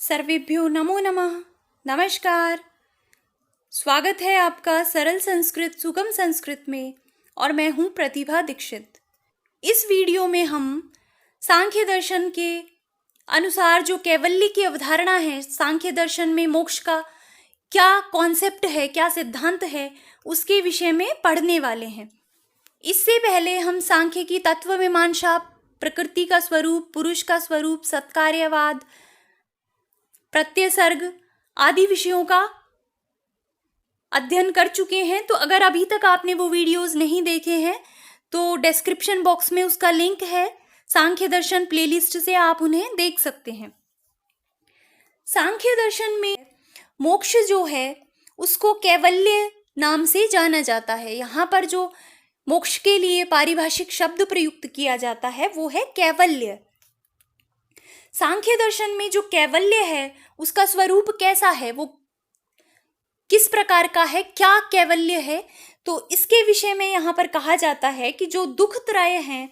सर्वेभ्यो नमो नमः। नमस्कार। स्वागत है आपका सरल संस्कृत सुगम संस्कृत में और मैं हूँ प्रतिभा दीक्षित। इस वीडियो में हम सांख्य दर्शन के अनुसार जो कैवल्य की अवधारणा है, सांख्य दर्शन में मोक्ष का क्या कॉन्सेप्ट है, क्या सिद्धांत है, उसके विषय में पढ़ने वाले हैं। इससे पहले हम सांख्य की तत्व मीमांसा, प्रकृति का स्वरूप, पुरुष का स्वरूप, सत्कार्यवाद, प्रत्यय आदि विषयों का अध्ययन कर चुके हैं। तो अगर अभी तक आपने वो वीडियोस नहीं देखे हैं तो डिस्क्रिप्शन बॉक्स में उसका लिंक है, सांख्य दर्शन प्लेलिस्ट से आप उन्हें देख सकते हैं। सांख्य दर्शन में मोक्ष जो है उसको कैवल्य नाम से जाना जाता है। यहाँ पर जो मोक्ष के लिए पारिभाषिक शब्द प्रयुक्त किया जाता है वो है कैवल्य। सांख्य दर्शन में जो कैवल्य है उसका स्वरूप कैसा है, वो किस प्रकार का है, क्या कैवल्य है, तो इसके विषय में यहाँ पर कहा जाता है कि जो दुख त्रय हैं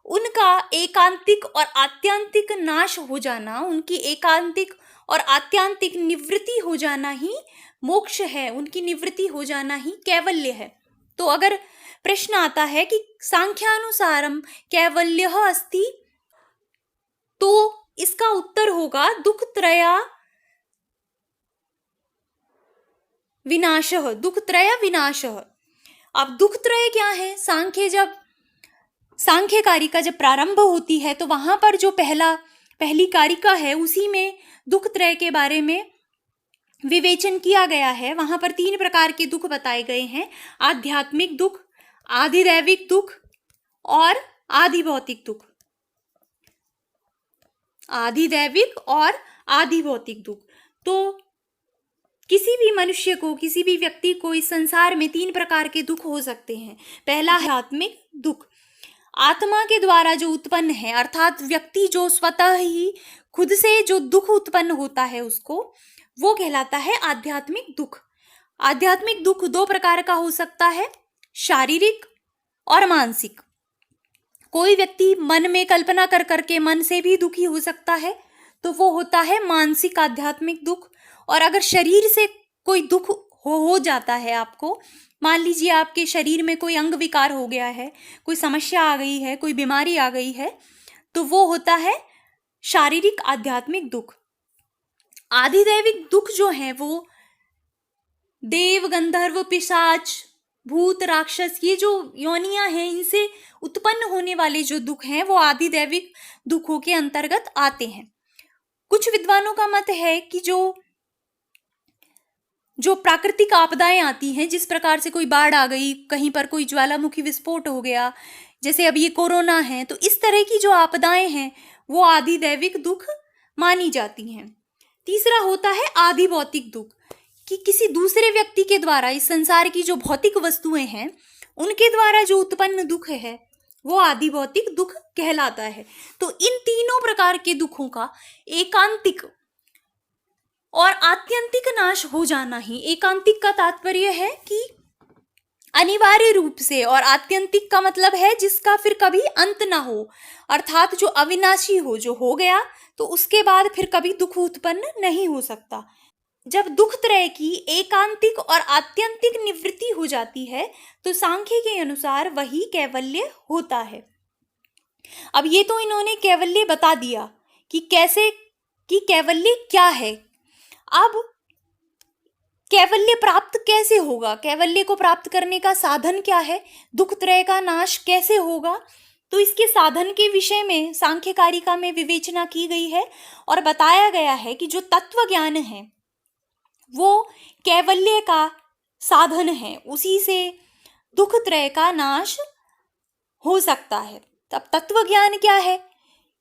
उनका एकांतिक और आत्यांतिक नाश हो जाना, उनकी एकांतिक और आत्यांतिक निवृत्ति हो जाना ही मोक्ष है, उनकी निवृत्ति हो जाना ही कैवल्य है। तो अगर प्रश्न आता है कि सांख्यानुसारम कैवल्यः अस्ति, तो इसका उत्तर होगा दुख त्रया विनाशः, दुख त्रय विनाशः। अब दुख त्रय क्या है? सांख्य कारिका जब प्रारंभ होती है तो वहां पर जो पहली कारिका है उसी में दुख त्रय के बारे में विवेचन किया गया है। वहां पर 3 प्रकार के दुख बताए गए हैं: आध्यात्मिक दुख, आधिदैविक दुख और आधिभौतिक दुख। आधिदैविक और आधिभौतिक दुख। तो किसी भी मनुष्य को, किसी भी व्यक्ति को इस संसार में 3 प्रकार के दुख हो सकते हैं। पहला है आध्यात्मिक दुख, आत्मा के द्वारा जो उत्पन्न है, अर्थात व्यक्ति जो स्वतः ही खुद से जो दुख उत्पन्न होता है उसको, वो कहलाता है आध्यात्मिक दुख। आध्यात्मिक दुख 2 प्रकार का हो सकता है, शारीरिक और मानसिक। कोई व्यक्ति मन में कल्पना कर करके मन से भी दुखी हो सकता है, तो वो होता है मानसिक आध्यात्मिक दुख। और अगर शरीर से कोई दुख हो जाता है आपको, मान लीजिए आपके शरीर में कोई अंग विकार हो गया है, कोई समस्या आ गई है, कोई बीमारी आ गई है, तो वो होता है शारीरिक आध्यात्मिक दुख। आधिदैविक दुख जो है वो देव, गंधर्व, पिशाच, भूत, राक्षस, ये जो योनियां हैं, इनसे उत्पन्न होने वाले जो दुख हैं वो आधिदैविक दुखों के अंतर्गत आते हैं। कुछ विद्वानों का मत है कि जो प्राकृतिक आपदाएं आती हैं, जिस प्रकार से कोई बाढ़ आ गई, कहीं पर कोई ज्वालामुखी विस्फोट हो गया, जैसे अब ये कोरोना है, तो इस तरह की जो आपदाएं हैं वो आधिदैविक दुख मानी जाती हैं। तीसरा होता है आधिभौतिक दुख, कि किसी दूसरे व्यक्ति के द्वारा, इस संसार की जो भौतिक वस्तुएं हैं उनके द्वारा जो उत्पन्न दुख है वो आधिभौतिक दुख कहलाता है। तो इन तीनों प्रकार के दुखों का एकांतिक और आत्यंतिक नाश हो जाना ही, एकांतिक का तात्पर्य है कि अनिवार्य रूप से, और आत्यंतिक का मतलब है जिसका फिर कभी अंत ना हो, अर्थात जो अविनाशी हो, जो हो गया तो उसके बाद फिर कभी दुख उत्पन्न नहीं हो सकता। जब दुख त्रय की एकांतिक और आत्यंतिक निवृत्ति हो जाती है तो सांख्य के अनुसार वही कैवल्य होता है। अब ये तो इन्होंने कैवल्य बता दिया कि कैसे, कि कैवल्य क्या है। अब कैवल्य प्राप्त कैसे होगा, कैवल्य को प्राप्त करने का साधन क्या है, दुख त्रय का नाश कैसे होगा, तो इसके साधन के विषय में सांख्य कारिका में विवेचना की गई है और बताया गया है कि जो तत्व ज्ञान है वो कैवल्य का साधन है, उसी से दुख त्रय का नाश हो सकता है। तब तत्व ज्ञान क्या है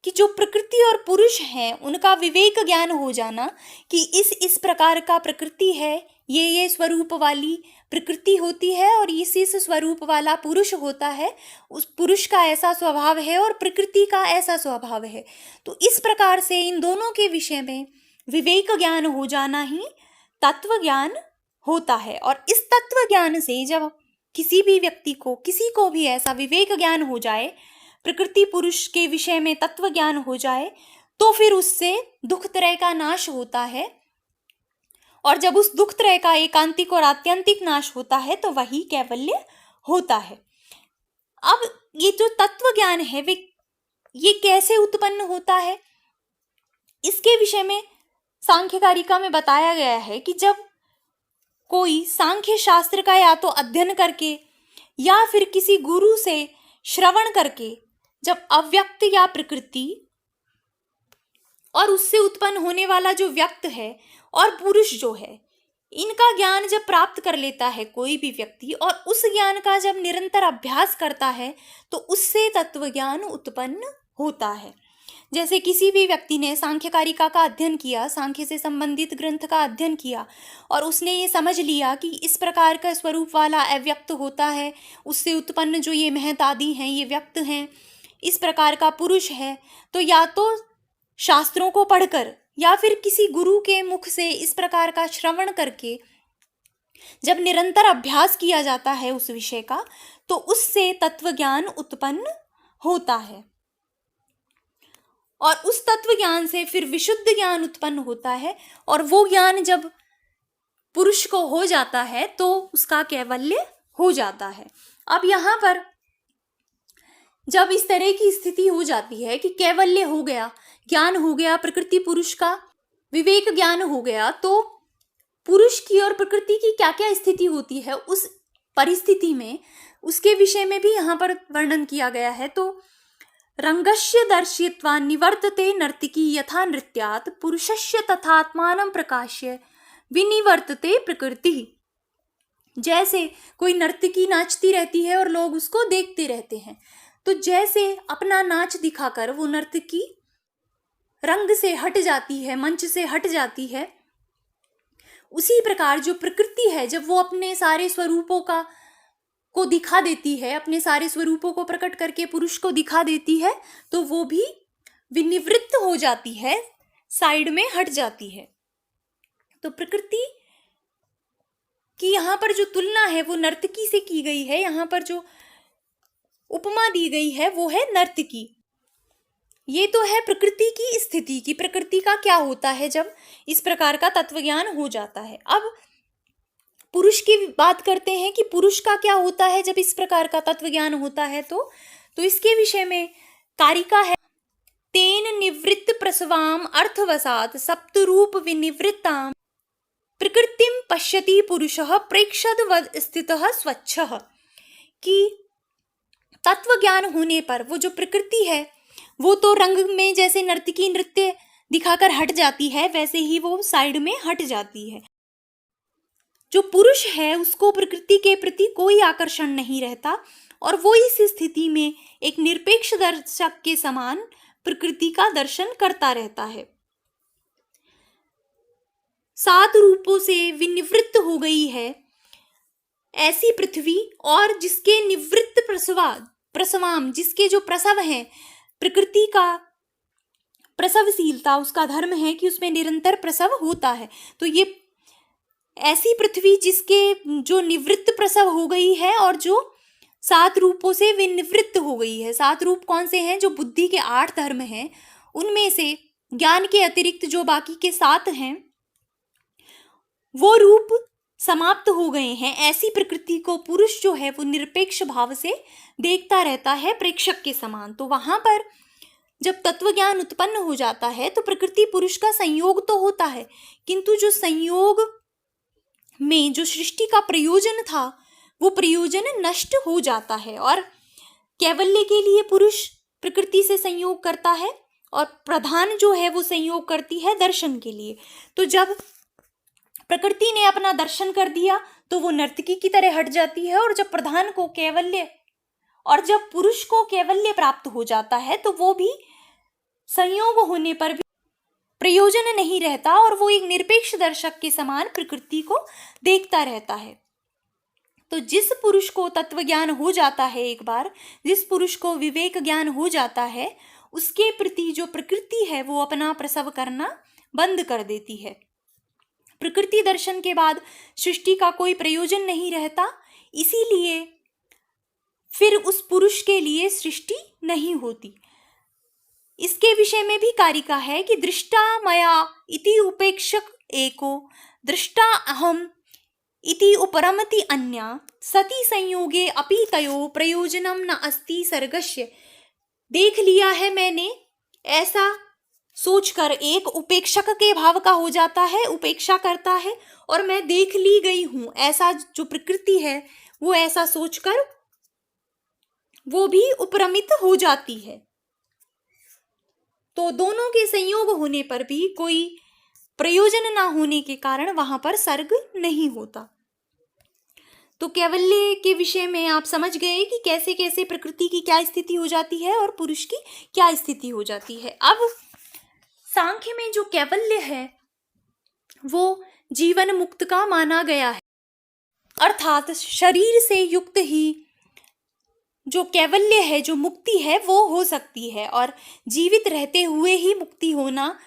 कि जो प्रकृति और पुरुष हैं उनका विवेक ज्ञान हो जाना, कि इस प्रकार का प्रकृति है, ये स्वरूप वाली प्रकृति होती है और इस स्वरूप वाला पुरुष होता है, उस पुरुष का ऐसा स्वभाव है और प्रकृति का ऐसा स्वभाव है। तो इस प्रकार से इन दोनों के विषय में विवेक ज्ञान हो जाना ही तत्व ज्ञान होता है। और इस तत्व ज्ञान से जब किसी भी व्यक्ति को, किसी को भी ऐसा विवेक ज्ञान हो जाए, प्रकृति पुरुष के विषय में तत्व ज्ञान हो जाए, तो फिर उससे दुख त्रय का नाश होता है, और जब उस दुख त्रय का एकांतिक और आत्यंतिक नाश होता है तो वही कैवल्य होता है। अब ये जो तत्व ज्ञान है वे ये कैसे उत्पन्न होता है, इसके विषय में सांख्य कारिका में बताया गया है कि जब कोई सांख्य शास्त्र का या तो अध्ययन करके या फिर किसी गुरु से श्रवण करके जब अव्यक्त या प्रकृति और उससे उत्पन्न होने वाला जो व्यक्त है और पुरुष जो है, इनका ज्ञान जब प्राप्त कर लेता है कोई भी व्यक्ति और उस ज्ञान का जब निरंतर अभ्यास करता है तो उससे तत्व ज्ञान उत्पन्न होता है। जैसे किसी भी व्यक्ति ने सांख्य कारिका का अध्ययन किया, सांख्य से संबंधित ग्रंथ का अध्ययन किया और उसने ये समझ लिया कि इस प्रकार का स्वरूप वाला अव्यक्त होता है, उससे उत्पन्न जो ये महत आदि हैं ये व्यक्त हैं, इस प्रकार का पुरुष है, तो या तो शास्त्रों को पढ़कर या फिर किसी गुरु के मुख से इस प्रकार का श्रवण करके जब निरंतर अभ्यास किया जाता है उस विषय का तो उससे तत्व ज्ञान उत्पन्न होता है, और उस तत्व ज्ञान से फिर विशुद्ध ज्ञान उत्पन्न होता है, और वो ज्ञान जब पुरुष को हो जाता है तो उसका कैवल्य हो जाता है। अब यहाँ पर जब इस तरह की स्थिति हो जाती है कि कैवल्य हो गया, ज्ञान हो गया, प्रकृति पुरुष का विवेक ज्ञान हो गया, तो पुरुष की और प्रकृति की क्या क्या स्थिति होती है उस परिस्थिति में, उसके विषय में भी यहाँ पर वर्णन किया गया है। तो रंगस्य दर्शयित्वा निवर्तते नर्तकी यथा नृत्यात् पुरुषस्य तथात्मानं प्रकाश्य विनिवर्तते प्रकृति। जैसे कोई नर्तकी नाचती रहती है और लोग उसको देखते रहते हैं, तो जैसे अपना नाच दिखाकर वो नर्तकी रंग से हट जाती है, मंच से हट जाती है, उसी प्रकार जो प्रकृति है जब वो अपने सारे स्वरूपों को दिखा देती है, अपने सारे स्वरूपों को प्रकट करके पुरुष को दिखा देती है, तो वो भी विनिवृत्त हो जाती है, साइड में हट जाती है। तो प्रकृति की यहाँ पर जो तुलना है वो नर्तकी से की गई है। यहाँ पर जो उपमा दी गई है वो है नर्तकी। ये तो है प्रकृति की स्थिति की, प्रकृति का क्या होता है जब इस प्रकार का तत्व ज्ञान हो जाता है। अब पुरुष की बात करते हैं कि पुरुष का क्या होता है जब इस प्रकार का तत्व ज्ञान होता है। तो इसके विषय में कारिका है, तेन निवृत्त प्रसवाम अर्थवसात सप्तरूप विनिवृत्ताम प्रकृतिम पश्यति पुरुषः प्रेक्षदवद स्थितः स्वच्छः। कि तत्व ज्ञान होने पर वो जो प्रकृति है वो तो रंग में जैसे नर्तकी नृत्य दिखाकर हट जाती है, वैसे ही वो साइड में हट जाती है। जो पुरुष है उसको प्रकृति के प्रति कोई आकर्षण नहीं रहता और वो इस स्थिति में एक निरपेक्ष दर्शक के समान प्रकृति का दर्शन करता रहता है। 7 रूपों से विनिवृत्त हो गई है ऐसी पृथ्वी, और जिसके निवृत्त प्रसवाम जिसके जो प्रसव है, प्रकृति का प्रसवशीलता उसका धर्म है कि उसमें निरंतर प्रसव होता है। तो ये ऐसी पृथ्वी जिसके जो निवृत्त प्रसव हो गई है और जो 7 रूपों से विनिवृत्त हो गई है। 7 रूप कौन से हैं? जो बुद्धि के 8 धर्म हैं उनमें से ज्ञान के अतिरिक्त जो बाकी के 7 हैं वो रूप समाप्त हो गए हैं। ऐसी प्रकृति को पुरुष जो है वो निरपेक्ष भाव से देखता रहता है, प्रेक्षक के समान। तो वहां पर जब तत्व ज्ञान उत्पन्न हो जाता है तो प्रकृति पुरुष का संयोग तो होता है, किंतु जो संयोग में जो सृष्टि का प्रयोजन था वो प्रयोजन नष्ट हो जाता है, और कैवल्य के लिए पुरुष प्रकृति से संयोग करता है और प्रधान जो है वो संयोग करती है दर्शन के लिए। तो जब प्रकृति ने अपना दर्शन कर दिया तो वो नर्तकी की तरह हट जाती है, और जब प्रधान को कैवल्य और जब पुरुष को कैवल्य प्राप्त हो जाता है तो वो भी संयोग होने पर भी प्रयोजन नहीं रहता और वो एक निरपेक्ष दर्शक के समान प्रकृति को देखता रहता है। तो जिस पुरुष को तत्व ज्ञान हो जाता है, एक बार जिस पुरुष को विवेक ज्ञान हो जाता है, उसके प्रति जो प्रकृति है वो अपना प्रसव करना बंद कर देती है। प्रकृति दर्शन के बाद सृष्टि का कोई प्रयोजन नहीं रहता, इसीलिए फिर उस पुरुष के लिए सृष्टि नहीं होती। इसके विषय में भी कारिका है कि दृष्टा मया इति उपेक्षक एको दृष्टा अहम इति उपरमति अन्या सति संयोगे अपि तयो प्रयोजनम न अस्ति सर्गस्य। देख लिया है मैंने, ऐसा सोचकर एक उपेक्षक के भाव का हो जाता है, उपेक्षा करता है, और मैं देख ली गई हूं, ऐसा जो प्रकृति है वो ऐसा सोचकर वो भी उपरमित हो जाती है। तो दोनों के संयोग होने पर भी कोई प्रयोजन ना होने के कारण वहां पर सर्ग नहीं होता। तो कैवल्य के विषय में आप समझ गए कि कैसे कैसे प्रकृति की क्या स्थिति हो जाती है और पुरुष की क्या स्थिति हो जाती है। अब सांख्य में जो कैवल्य है वो जीवन मुक्त का माना गया है, अर्थात शरीर से युक्त ही जो कैवल्य है, जो मुक्ति है, वो हो सकती है। और जीवित रहते हुए ही मुक्ति होना,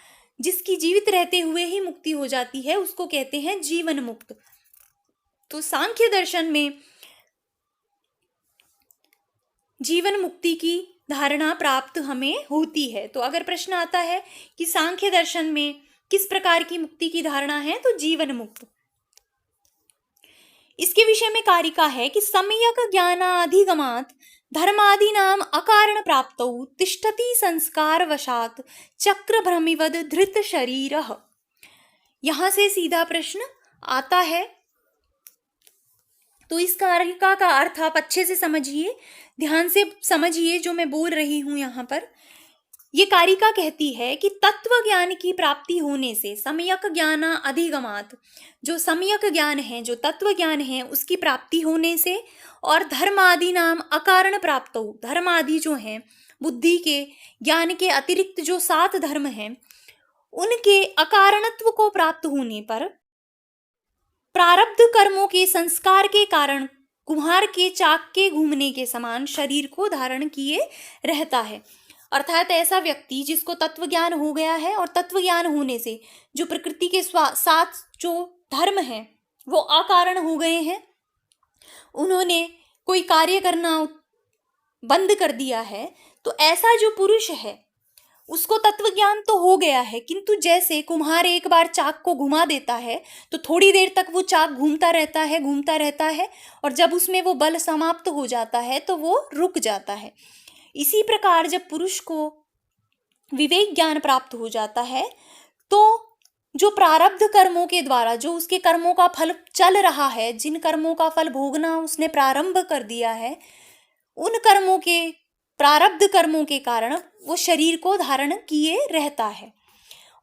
जिसकी जीवित रहते हुए ही मुक्ति हो जाती है, उसको कहते हैं जीवन मुक्त। तो सांख्य दर्शन में जीवन मुक्ति की धारणा प्राप्त हमें होती है। तो अगर प्रश्न आता है कि सांख्य दर्शन में किस प्रकार की मुक्ति की धारणा है, तो जीवन मुक्त। इसके विषय में कारिका है कि सम्यक ज्ञानाधिगमात् धर्मादीनाम अकारण प्राप्तौ तिष्ठति संस्कार वशात चक्र भ्रमिवद धृत शरीरः। यहां से सीधा प्रश्न आता है, तो इस कारिका का अर्थ आप अच्छे से समझिए, ध्यान से समझिए जो मैं बोल रही हूं यहाँ पर। ये कारिका कहती है कि तत्व ज्ञान की प्राप्ति होने से सम्यक ज्ञान अधिगमात, जो सम्यक ज्ञान है, जो तत्व ज्ञान है, उसकी प्राप्ति होने से, और धर्मादि नाम अकारण प्राप्त हो, धर्म आदि जो हैं, बुद्धि के ज्ञान के अतिरिक्त जो 7 धर्म हैं, उनके अकारणत्व को प्राप्त होने पर प्रारब्ध कर्मों के संस्कार के कारण कुम्हार के चाक के घूमने के समान शरीर को धारण किए रहता है। अर्थात ऐसा व्यक्ति जिसको तत्व ज्ञान हो गया है, और तत्व ज्ञान होने से जो प्रकृति के 7 जो धर्म हैं वो अकारण हो गए हैं, उन्होंने कोई कार्य करना बंद कर दिया है, तो ऐसा जो पुरुष है उसको तत्व ज्ञान तो हो गया है, किंतु जैसे कुम्हार एक बार चाक को घुमा देता है तो थोड़ी देर तक वो चाक घूमता रहता है, और जब उसमें वो बल समाप्त हो जाता है तो वो रुक जाता है। इसी प्रकार जब पुरुष को विवेक ज्ञान प्राप्त हो जाता है तो जो प्रारब्ध कर्मों के द्वारा जो उसके कर्मों का फल चल रहा है, जिन कर्मों का फल भोगना उसने प्रारंभ कर दिया है, उन कर्मों के प्रारब्ध कर्मों के कारण वो शरीर को धारण किए रहता है।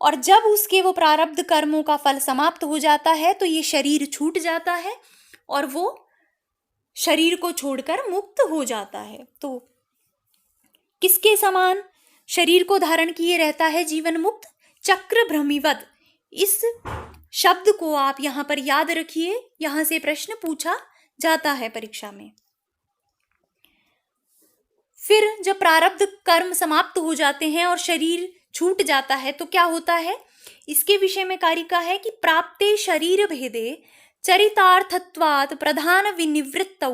और जब उसके वो प्रारब्ध कर्मों का फल समाप्त हो जाता है तो ये शरीर छूट जाता है और वो शरीर को छोड़कर मुक्त हो जाता है। तो किसके समान शरीर को धारण किए रहता है जीवन मुक्त? चक्र भ्रमिवद। इस शब्द को आप यहां पर याद रखिए, यहां से प्रश्न पूछा जाता है परीक्षा में। फिर जब प्रारब्ध कर्म समाप्त हो जाते हैं और शरीर छूट जाता है तो क्या होता है, इसके विषय में कारिका है कि प्राप्ते शरीर भेदे चरितार्थत्वात् प्रधान विनिवृत्तौ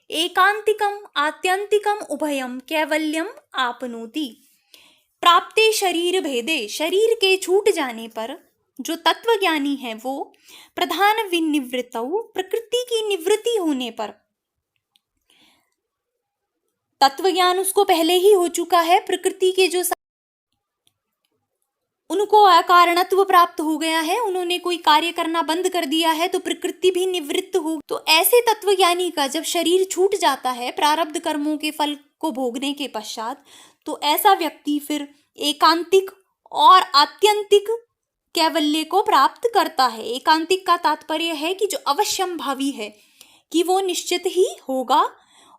एकांतिकम आत्यंतिकम उभयम कैवल्यम आपनोति। प्राप्ते शरीर भेदे, शरीर के छूट जाने पर जो तत्वज्ञानी है वो प्रधान विनिवृत्तौ, प्रकृति की निवृत्ति होने पर, तत्वज्ञान उसको पहले ही हो चुका है, प्रकृति के जो उनको अकारणत्व प्राप्त हो गया है, उन्होंने कोई कार्य करना बंद कर दिया है तो प्रकृति भी निवृत्त हो। तो ऐसे तत्वज्ञानी का जब शरीर छूट जाता है प्रारब्ध कर्मों के फल को भोगने के पश्चात, तो ऐसा व्यक्ति फिर एकांतिक और आत्यंतिक कैवल्य को प्राप्त करता है। एकांतिक का तात्पर्य है कि जो अवश्यम भावी है, कि वो निश्चित ही होगा,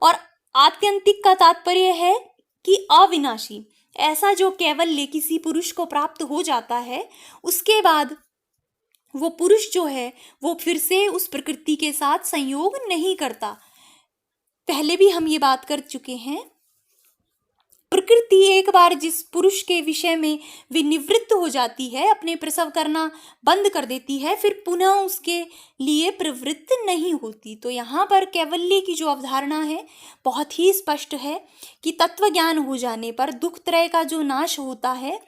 और आत्यंतिक का तात्पर्य है कि अविनाशी। ऐसा जो कैवल्य किसी पुरुष को प्राप्त हो जाता है, उसके बाद वो पुरुष जो है वो फिर से उस प्रकृति के साथ संयोग नहीं करता। पहले भी हम ये बात कर चुके हैं, प्रकृति एक बार जिस पुरुष के विषय में विनिवृत्त हो जाती है, अपने प्रसव करना बंद कर देती है, फिर पुनः उसके लिए प्रवृत्त नहीं होती। तो यहाँ पर कैवल्य की जो अवधारणा है बहुत ही स्पष्ट है कि तत्व ज्ञान हो जाने पर दुख त्रय का जो नाश होता है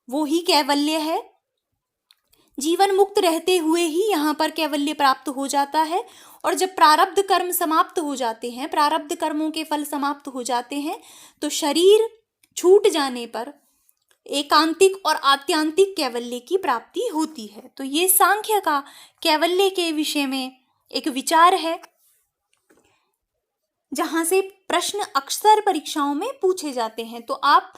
वो ही कैवल्य है। जीवन मुक्त रहते हुए ही यहाँ पर कैवल्य प्राप्त हो जाता है। और जब प्रारब्ध कर्म समाप्त हो जाते हैं, प्रारब्ध कर्मों के फल समाप्त हो जाते हैं, तो शरीर छूट जाने पर एकांतिक और आत्यांतिक कैवल्य की प्राप्ति होती है। तो ये सांख्य का कैवल्य के विषय में एक विचार है, जहाँ से प्रश्न अक्सर परीक्षाओं में पूछे जाते हैं। तो आप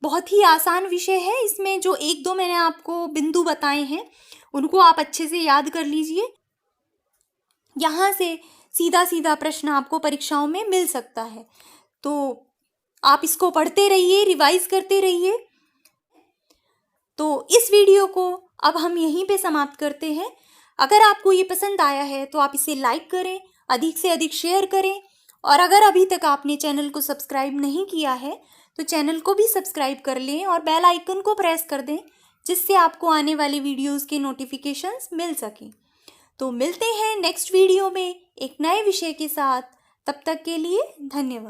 बहुत ही आसान विषय है, इसमें जो एक दो मैंने आपको बिंदु बताए हैं उनको आप अच्छे से याद कर लीजिए। यहाँ से सीधा सीधा प्रश्न आपको परीक्षाओं में मिल सकता है। तो आप इसको पढ़ते रहिए, रिवाइज करते रहिए। तो इस वीडियो को अब हम यहीं पे समाप्त करते हैं। अगर आपको ये पसंद आया है तो आप इसे लाइक करें, अधिक से अधिक शेयर करें, और अगर अभी तक आपने चैनल को सब्सक्राइब नहीं किया है तो चैनल को भी सब्सक्राइब कर लें और बेल आइकन को प्रेस कर दें, जिससे आपको आने वाले वीडियोस के नोटिफिकेशंस मिल सकें। तो मिलते हैं नेक्स्ट वीडियो में एक नए विषय के साथ। तब तक के लिए धन्यवाद।